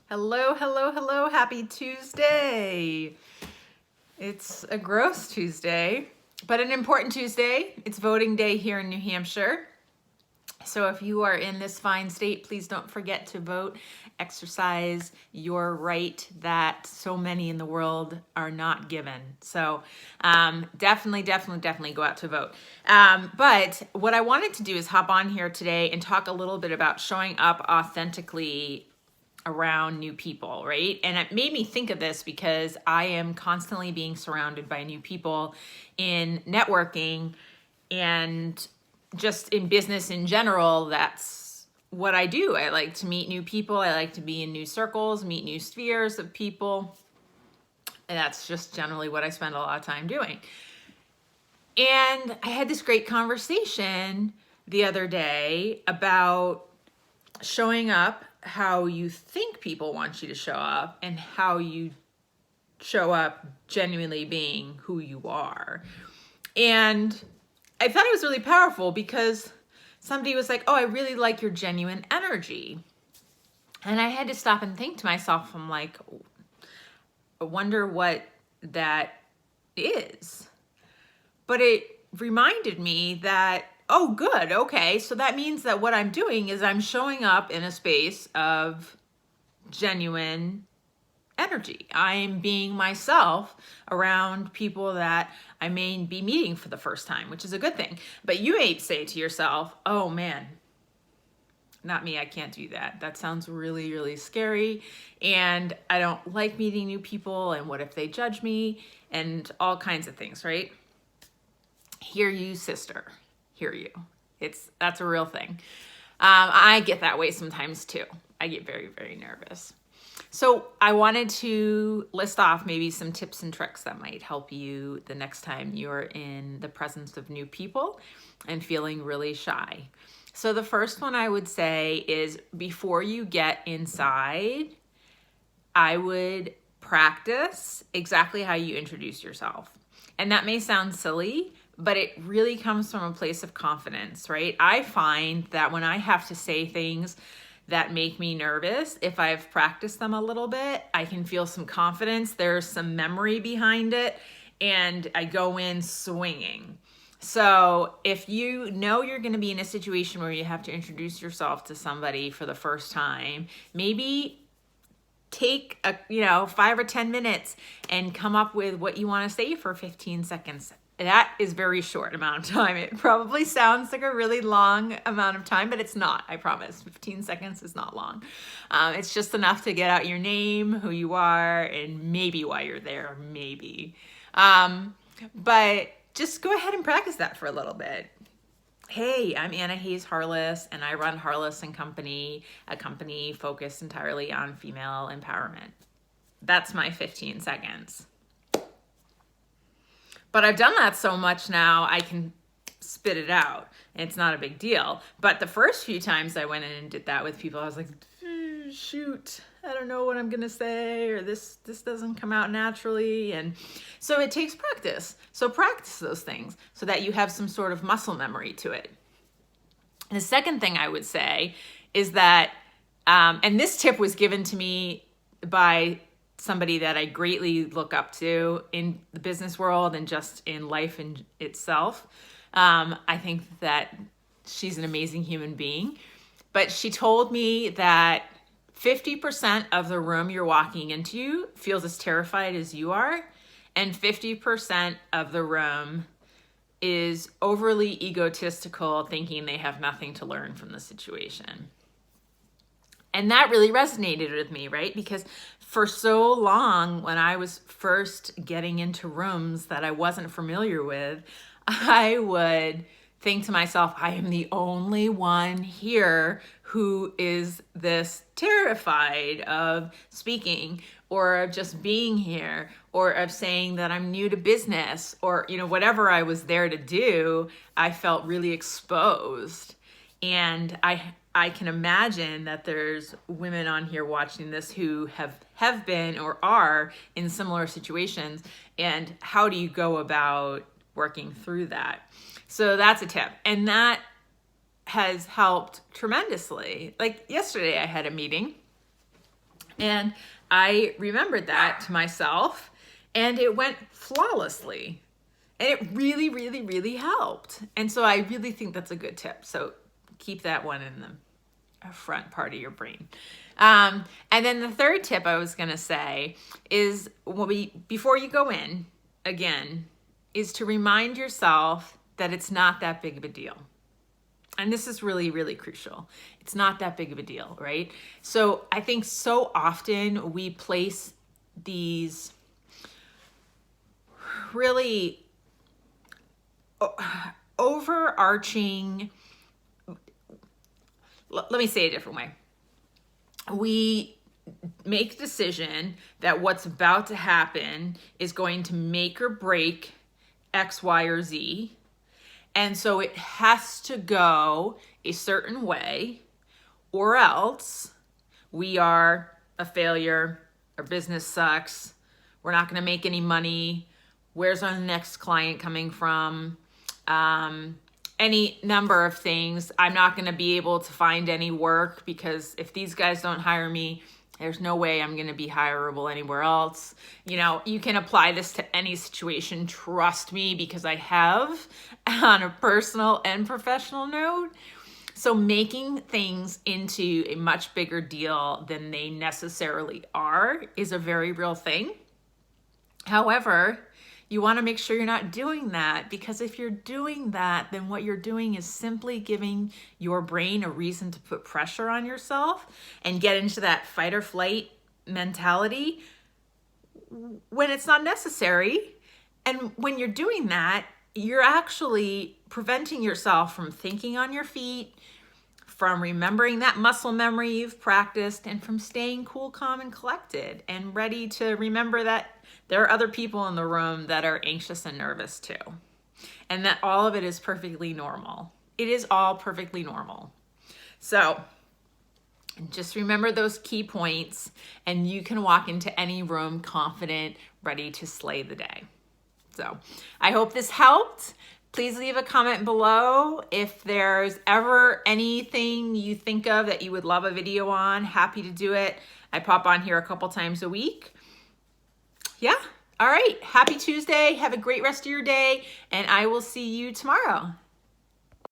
Hello, hello, hello. Happy Tuesday. It's a gross Tuesday, but an important Tuesday. It's voting day here in New Hampshire. So if you are in this fine state, please don't forget to vote. Exercise your right that so many in the world are not given. So definitely go out to vote. But what I wanted to do is hop on here today and talk a little bit about showing up authentically around new people, right? And it made me think of this because I am constantly being surrounded by new people in networking and just in business in general. That's what I do. I like to meet new people. I like to be in new circles, meet new spheres of people. And that's just generally what I spend a lot of time doing. And I had this great conversation the other day about showing up how you think people want you to show up and how you show up genuinely being who you are. And I thought it was really powerful because somebody was like, oh, I really like your genuine energy. And I had to stop and think to myself, I'm like, I wonder what that is. But it reminded me that, oh, good, okay, so that means that what I'm doing is I'm showing up in a space of genuine energy. I'm being myself around people that I may be meeting for the first time, which is a good thing. But you may say to yourself, oh man, not me, I can't do that. That sounds really, really scary. And I don't like meeting new people. And what if they judge me? And all kinds of things, right? Hear you, sister. Hear you. That's a real thing. I get that way sometimes too. I get very, very nervous. So I wanted to list off maybe some tips and tricks that might help you the next time you're in the presence of new people and feeling really shy. So the first one I would say is before you get inside, I would practice exactly how you introduce yourself. And that may sound silly, but it really comes from a place of confidence, right? I find that when I have to say things that make me nervous, if I've practiced them a little bit, I can feel some confidence. There's some memory behind it, and I go in swinging. So if you know you're going to be in a situation where you have to introduce yourself to somebody for the first time, maybe take 5 or 10 minutes and come up with what you want to say for 15 seconds. That is very short amount of time. It probably sounds like a really long amount of time, but it's not, I promise. 15 seconds is not long. It's just enough to get out your name, who you are, and maybe why you're there, maybe. But just go ahead and practice that for a little bit. Hey, I'm Anna Hayes Harless, and I run Harless & Company, a company focused entirely on female empowerment. That's my 15 seconds. But I've done that so much now, I can spit it out. It's not a big deal. But the first few times I went in and did that with people, I was like, shoot, I don't know what I'm going to say, or this doesn't come out naturally. And so it takes practice. So practice those things so that you have some sort of muscle memory to it. And the second thing I would say is that, and this tip was given to me by somebody that I greatly look up to in the business world and just in life in itself. I think that she's an amazing human being, but she told me that 50% of the room you're walking into feels as terrified as you are, and 50% of the room is overly egotistical, thinking they have nothing to learn from the situation. And that really resonated with me, right? Because for so long, when I was first getting into rooms that I wasn't familiar with, I would think to myself, I am the only one here who is this terrified of speaking or of just being here or of saying that I'm new to business or, whatever I was there to do. I felt really exposed. And I can imagine that there's women on here watching this who have been or are in similar situations. And how do you go about working through that? So that's a tip. And that has helped tremendously. Like yesterday I had a meeting And I remembered that to myself, and it went flawlessly. And it really, really, really helped. And so I really think that's a good tip. So keep that one in the front part of your brain. And then the third tip I was going to say is before you go in, again, is to remind yourself that it's not that big of a deal. And this is really, really crucial. It's not that big of a deal, right? So I think so often we place these really overarching, let me say it a different way. We make a decision that what's about to happen is going to make or break X, Y, or Z. And so it has to go a certain way, or else we are a failure, our business sucks, we're not going to make any money, where's our next client coming from, any number of things. I'm not going to be able to find any work because if these guys don't hire me, there's no way I'm going to be hireable anywhere else. You know, you can apply this to any situation, trust me, because I have on a personal and professional note. So making things into a much bigger deal than they necessarily are is a very real thing. However, you want to make sure you're not doing that, because if you're doing that, then what you're doing is simply giving your brain a reason to put pressure on yourself and get into that fight or flight mentality when it's not necessary. And when you're doing that, you're actually preventing yourself from thinking on your feet, from remembering that muscle memory you've practiced, and from staying cool, calm, and collected and ready to remember that there are other people in the room that are anxious and nervous too. And that all of it is perfectly normal. It is all perfectly normal. So just remember those key points, and you can walk into any room confident, ready to slay the day. So I hope this helped. Please leave a comment below. If there's ever anything you think of that you would love a video on, happy to do it. I pop on here a couple times a week. Yeah. All right. Happy Tuesday. Have a great rest of your day, and I will see you tomorrow.